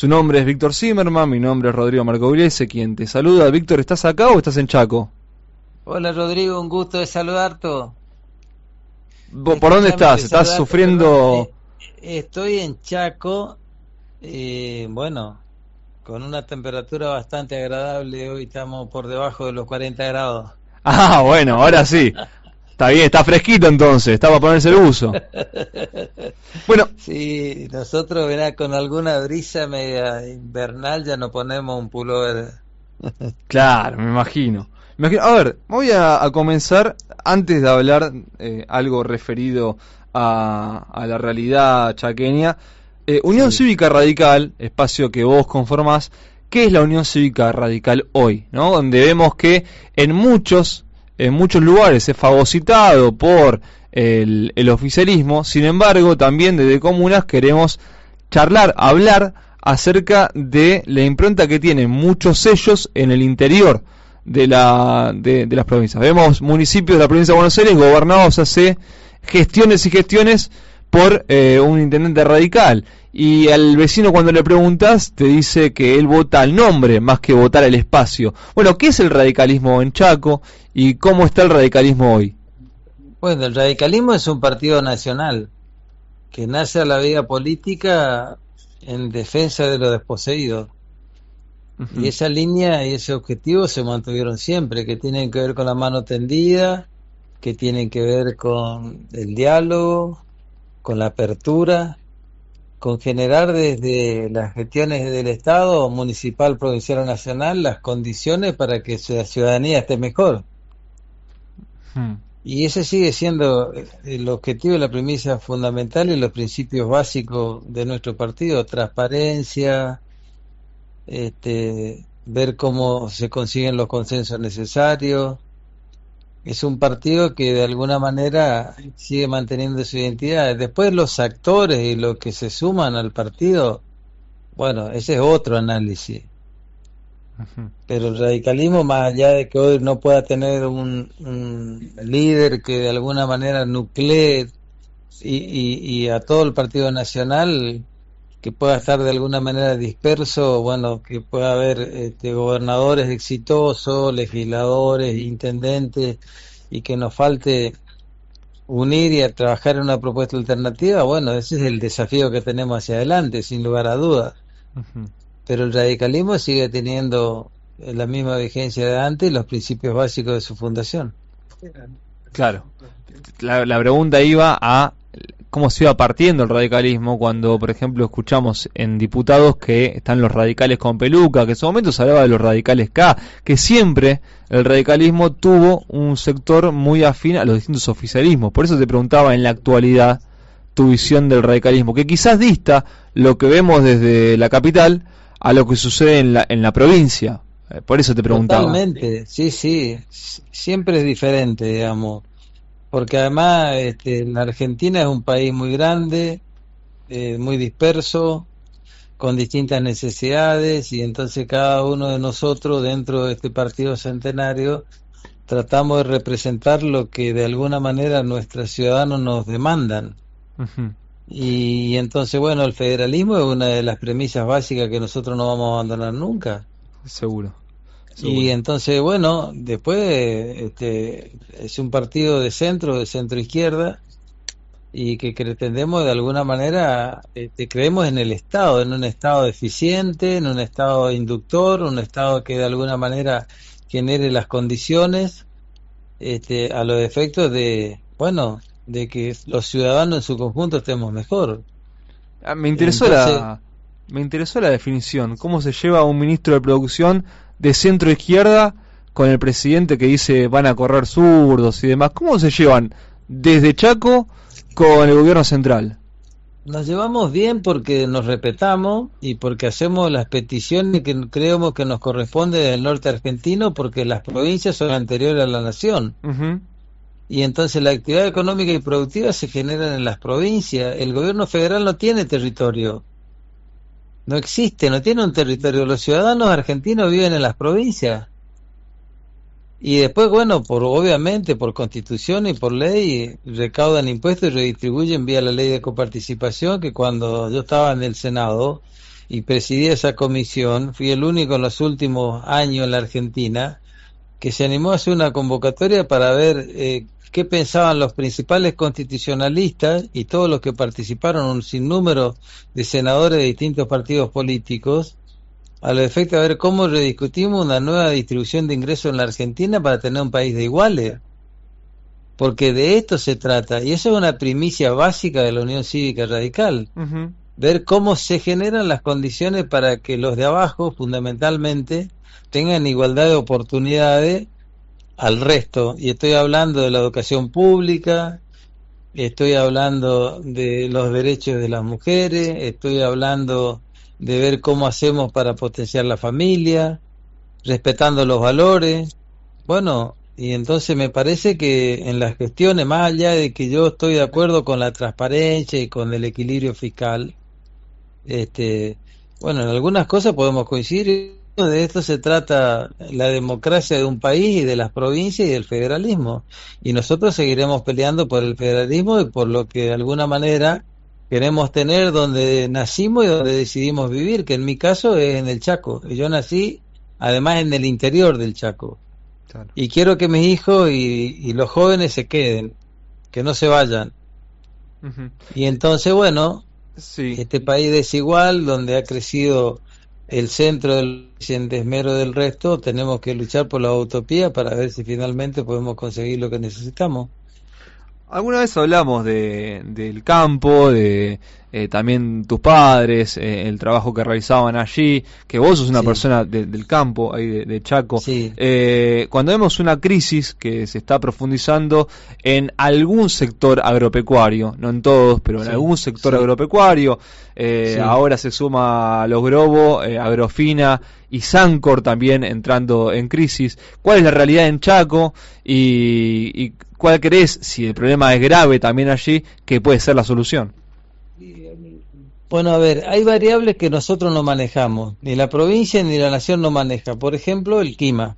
Su nombre es Víctor Zimmerman, mi nombre es Rodrigo Marcogliese, quien te saluda. Víctor, ¿estás acá o estás en Chaco? Hola Rodrigo, un gusto de saludarte. ¿Por dónde estás? ¿Estás sufriendo? Estoy en Chaco, bueno, con una temperatura bastante agradable. Hoy estamos por debajo de los 40 grados. Ah, bueno, ahora sí. Está bien, está fresquito entonces, está para ponerse el buzo. Bueno, sí, nosotros verá, con alguna brisa media invernal ya nos ponemos un pullover. claro, me imagino. A ver, voy a comenzar antes de hablar algo referido a la realidad chaqueña. Unión Sí. Cívica Radical, espacio que vos conformás, ¿qué es la Unión Cívica Radical hoy? ¿No? Donde vemos que en muchos lugares es fagocitado por el oficialismo. Sin embargo, también desde comunas queremos hablar acerca de la impronta que tienen muchos sellos en el interior de las provincias. Vemos municipios de la provincia de Buenos Aires gobernados hace gestiones y gestiones por un intendente radical, y al vecino cuando le preguntas te dice que él vota al nombre más que votar al espacio. Bueno, ¿qué es el radicalismo en Chaco y cómo está el radicalismo hoy? Bueno, el radicalismo es un partido nacional que nace a la vida política en defensa de los desposeídos. Y esa línea y ese objetivo se mantuvieron siempre, que tienen que ver con la mano tendida, que tienen que ver con el diálogo, con la apertura, con generar desde las gestiones del Estado, municipal, provincial o nacional, las condiciones para que la ciudadanía esté mejor. Y ese sigue siendo el objetivo y la premisa fundamental y los principios básicos de nuestro partido: transparencia, ver cómo se consiguen los consensos necesarios. Es un partido que de alguna manera sigue manteniendo su identidad. Después los actores y los que se suman al partido, bueno, ese es otro análisis. Pero el radicalismo, más allá de que hoy no pueda tener un líder que de alguna manera nuclee y a todo el Partido Nacional, que pueda estar de alguna manera disperso, bueno, que pueda haber gobernadores exitosos, legisladores, intendentes, y que nos falte unir y a trabajar en una propuesta alternativa, bueno, ese es el desafío que tenemos hacia adelante, sin lugar a dudas. Pero el radicalismo sigue teniendo la misma vigencia de antes y los principios básicos de su fundación. Claro, la pregunta iba a cómo se iba partiendo el radicalismo cuando, por ejemplo, escuchamos en diputados que están los radicales con peluca, que en su momento se hablaba de los radicales K, que siempre el radicalismo tuvo un sector muy afín a los distintos oficialismos. Por eso te preguntaba en la actualidad tu visión del radicalismo, que quizás dista lo que vemos desde la capital a lo que sucede en la provincia. Por eso te preguntaba. Totalmente, sí, siempre es diferente, digamos. Porque además la Argentina es un país muy grande, muy disperso, con distintas necesidades, y entonces cada uno de nosotros dentro de este partido centenario tratamos de representar lo que de alguna manera nuestros ciudadanos nos demandan. Y entonces, bueno, el federalismo es una de las premisas básicas que nosotros no vamos a abandonar nunca. Seguro. Y entonces, bueno, después es un partido de centro izquierda, y que pretendemos de alguna manera, creemos en el Estado, en un Estado eficiente, en un Estado inductor, un Estado que de alguna manera genere las condiciones a los efectos de, bueno, de que los ciudadanos en su conjunto estemos mejor. Me interesó la definición. ¿Cómo se lleva un ministro de producción de centro izquierda con el presidente que dice van a correr zurdos y demás? ¿Cómo se llevan desde Chaco con el gobierno central? Nos llevamos bien porque nos respetamos y porque hacemos las peticiones que creemos que nos corresponde del norte argentino, porque las provincias son anteriores a la nación. Y entonces la actividad económica y productiva se genera en las provincias. El gobierno federal no tiene territorio. No existe, no tiene un territorio. Los ciudadanos argentinos viven en las provincias. Y después, bueno, obviamente por constitución y por ley, recaudan impuestos y redistribuyen vía la ley de coparticipación, que cuando yo estaba en el Senado y presidí esa comisión, fui el único en los últimos años en la Argentina que se animó a hacer una convocatoria para ver qué pensaban los principales constitucionalistas y todos los que participaron, un sinnúmero de senadores de distintos partidos políticos, a los efectos de ver cómo rediscutimos una nueva distribución de ingresos en la Argentina para tener un país de iguales. Porque de esto se trata, y eso es una primicia básica de la Unión Cívica Radical. Ujú. Ver cómo se generan las condiciones para que los de abajo, fundamentalmente, tengan igualdad de oportunidades al resto. Y estoy hablando de la educación pública, estoy hablando de los derechos de las mujeres, estoy hablando de ver cómo hacemos para potenciar la familia, respetando los valores. Bueno, y entonces me parece que en las cuestiones, más allá de que yo estoy de acuerdo con la transparencia y con el equilibrio fiscal, bueno, en algunas cosas podemos coincidir. De esto se trata la democracia de un país y de las provincias y del federalismo. Y nosotros seguiremos peleando por el federalismo y por lo que de alguna manera queremos tener donde nacimos y donde decidimos vivir, que en mi caso es en el Chaco. Yo nací además en el interior del Chaco. Claro. Y quiero que mis hijos y los jóvenes se queden, que no se vayan. Ujú. Y entonces, bueno, Sí. este país desigual, donde ha crecido el centro del en desmero del resto, tenemos que luchar por la utopía para ver si finalmente podemos conseguir lo que necesitamos. Alguna vez hablamos del campo, de también tus padres, el trabajo que realizaban allí, que vos sos una Sí, persona del campo, ahí de Chaco. sí, Cuando vemos una crisis que se está profundizando en algún sector agropecuario, no en todos, pero en sí, algún sector sí, agropecuario, sí. ahora se suma Los Grobo, Agrofina y Sancor también entrando en crisis. ¿Cuál es la realidad en Chaco y cuál crees, si el problema es grave también allí, que puede ser la solución? Bueno, a ver, hay variables que nosotros no manejamos, ni la provincia ni la nación no maneja. Por ejemplo, el clima.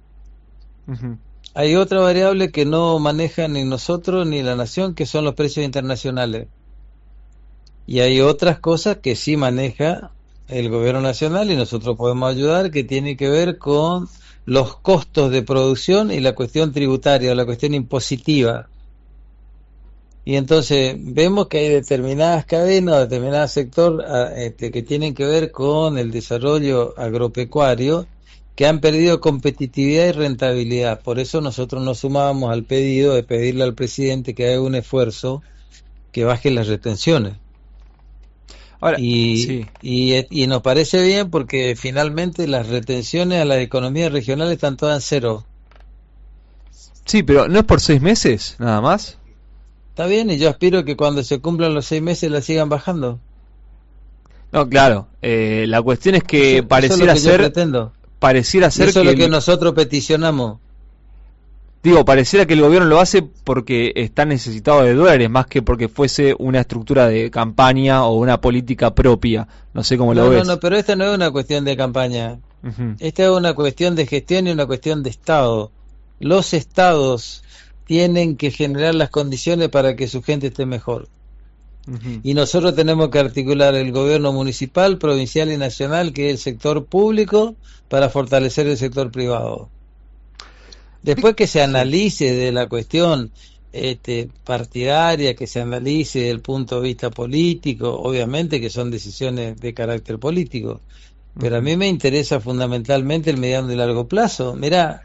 Ujú. Hay otra variable que no maneja ni nosotros ni la nación, que son los precios internacionales. Y hay otras cosas que sí maneja el gobierno nacional y nosotros podemos ayudar, que tiene que ver con los costos de producción y la cuestión tributaria, la cuestión impositiva. Y entonces vemos que hay determinadas cadenas, determinados sectores que tienen que ver con el desarrollo agropecuario, que han perdido competitividad y rentabilidad. Por eso nosotros nos sumábamos al pedido de pedirle al presidente que haga un esfuerzo que baje las retenciones. Ahora, Y, sí, y nos parece bien porque finalmente las retenciones a las economías regionales están todas en cero. sí, pero ¿no es por 6 meses, nada más? Está bien, y yo aspiro que cuando se cumplan los 6 meses las sigan bajando. No, claro, la cuestión es Eso, que eso es lo que yo pretendo. pareciera Y ser eso es que lo que nosotros peticionamos. digo, pareciera que el gobierno lo hace porque está necesitado de dólares, más que porque fuese una estructura de campaña o una política propia. No sé cómo lo No, no, ves. no, pero esta no es una cuestión de campaña. Ujú, Esta es una cuestión de gestión y una cuestión de Estado. Los estados tienen que generar las condiciones para que su gente esté mejor. ujú. Y nosotros tenemos que articular el gobierno municipal, provincial y nacional, que es el sector público, para fortalecer el sector privado. Después que se Sí. analice de la cuestión partidaria, que se analice desde el punto de vista político, obviamente que son decisiones de carácter político, pero a Ujú. mí me interesa fundamentalmente el mediano y largo plazo. Mirá,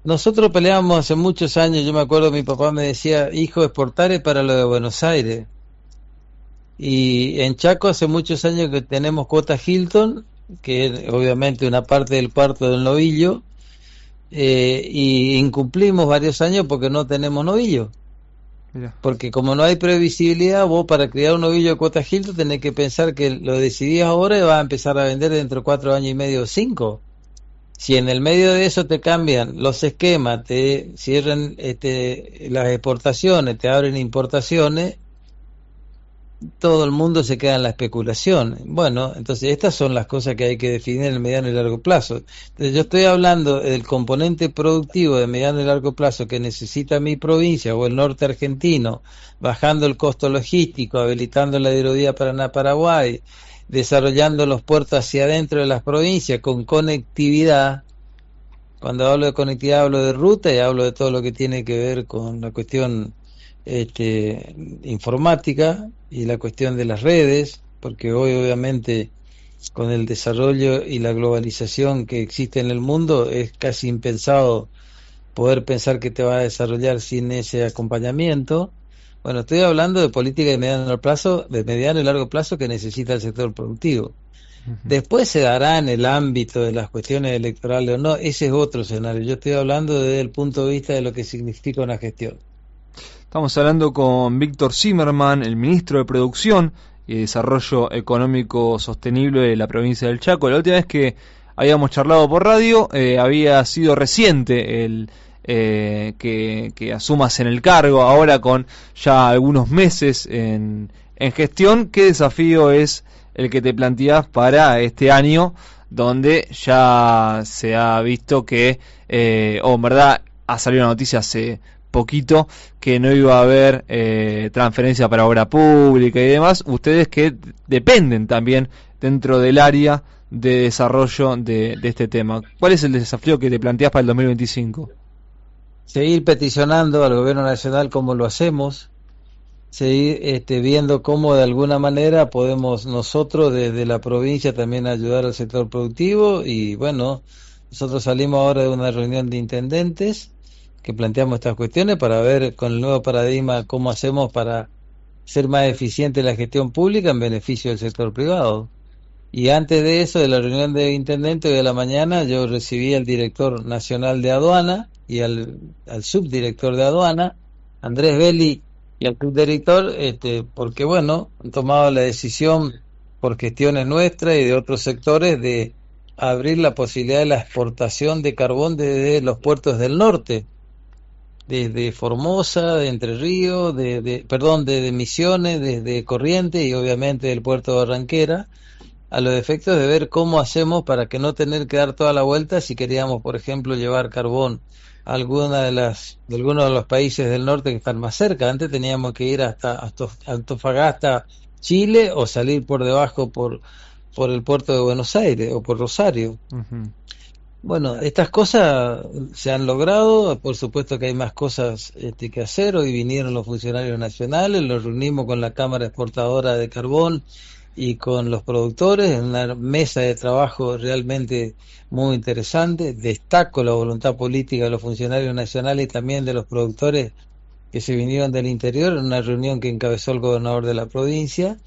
nosotros peleábamos hace muchos años, yo me acuerdo mi papá me decía, hijo, exportar es para lo de Buenos Aires. Y en Chaco hace muchos años que tenemos cuota Hilton, que es obviamente una parte del cuarto del novillo, y incumplimos varios años porque no tenemos novillo. Mirá. Porque como no hay previsibilidad, vos para criar un novillo de cuota Hilton tenés que pensar que lo decidís ahora y vas a empezar a vender dentro de 4 años y medio o 5. Si en el medio de eso te cambian los esquemas, te cierran las exportaciones, te abren importaciones, todo el mundo se queda en la especulación. Bueno, entonces estas son las cosas que hay que definir en el mediano y largo plazo. Entonces yo estoy hablando del componente productivo de mediano y largo plazo que necesita mi provincia o el norte argentino, bajando el costo logístico, habilitando la hidrovía Paraná-Paraguay, desarrollando los puertos hacia adentro de las provincias con conectividad. Cuando hablo de conectividad hablo de ruta y hablo de todo lo que tiene que ver con la cuestión informática y la cuestión de las redes, porque hoy obviamente con el desarrollo y la globalización que existe en el mundo es casi impensado poder pensar que te va a desarrollar sin ese acompañamiento. Bueno, estoy hablando de política de mediano y largo plazo que necesita el sector productivo. Después se dará en el ámbito de las cuestiones electorales o no, ese es otro escenario. Yo estoy hablando desde el punto de vista de lo que significa una gestión. Estamos hablando con Víctor Zimmerman, el ministro de Producción y Desarrollo Económico Sostenible de la provincia del Chaco. La última vez que habíamos charlado por radio había sido reciente el que asumas en el cargo, ahora con ya algunos meses en gestión. ¿Qué desafío es el que te planteas para este año, donde ya se ha visto que, en verdad ha salido una noticia hace poquito, que no iba a haber transferencia para obra pública y demás, ustedes que dependen también dentro del área de desarrollo de este tema? ¿Cuál es el desafío que te planteas para el 2025? Seguir peticionando al gobierno nacional como lo hacemos, seguir viendo cómo de alguna manera podemos nosotros desde la provincia también ayudar al sector productivo. Y bueno, nosotros salimos ahora de una reunión de intendentes que planteamos estas cuestiones para ver con el nuevo paradigma cómo hacemos para ser más eficiente la gestión pública en beneficio del sector privado. Y antes de eso, de la reunión de intendentes de la mañana, yo recibí al director nacional de aduana y al subdirector de aduana, Andrés Belli, y al subdirector, porque bueno, han tomado la decisión por gestiones nuestras y de otros sectores de abrir la posibilidad de la exportación de carbón desde los puertos del norte, desde Formosa, de Entre Ríos, de Misiones, desde Corrientes y obviamente del puerto de Barranquera, a los efectos de ver cómo hacemos para que no tener que dar toda la vuelta si queríamos, por ejemplo, llevar carbón a algunos de los países del norte que están más cerca. Antes teníamos que ir hasta Antofagasta, Chile, o salir por debajo por el puerto de Buenos Aires o por Rosario. Uh-huh. Bueno, estas cosas se han logrado, por supuesto que hay más cosas que hacer. Hoy vinieron los funcionarios nacionales, los reunimos con la Cámara Exportadora de Carbón y con los productores en una mesa de trabajo realmente muy interesante. Destaco la voluntad política de los funcionarios nacionales y también de los productores que se vinieron del interior en una reunión que encabezó el gobernador de la provincia.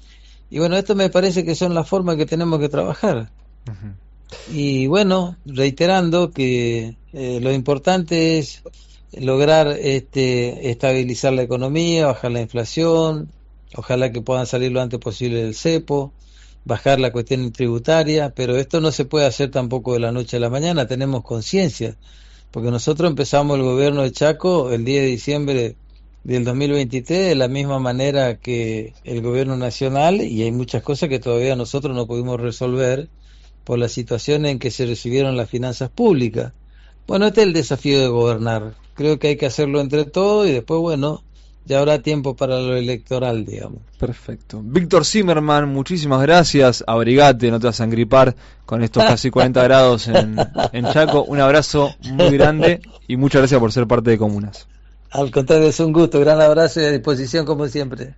Y bueno, esto me parece que son las formas que tenemos que trabajar. Uh-huh. Y bueno, reiterando que lo importante es lograr estabilizar la economía, bajar la inflación. Ojalá que puedan salir lo antes posible del cepo, bajar la cuestión tributaria, pero esto no se puede hacer tampoco de la noche a la mañana. Tenemos conciencia, porque nosotros empezamos el gobierno de Chaco el 10 de diciembre del 2023 de la misma manera que el gobierno nacional, y hay muchas cosas que todavía nosotros no pudimos resolver por la situación en que se recibieron las finanzas públicas. Bueno, este es el desafío de gobernar. Creo que hay que hacerlo entre todos y después, bueno, ya habrá tiempo para lo electoral, digamos. Perfecto. Víctor Zimmerman, muchísimas gracias. Abrigate, no te vas a engripar con estos casi 40 grados en Chaco. Un abrazo muy grande y muchas gracias por ser parte de Comunas. Al contrario, es un gusto. Gran abrazo y a disposición como siempre.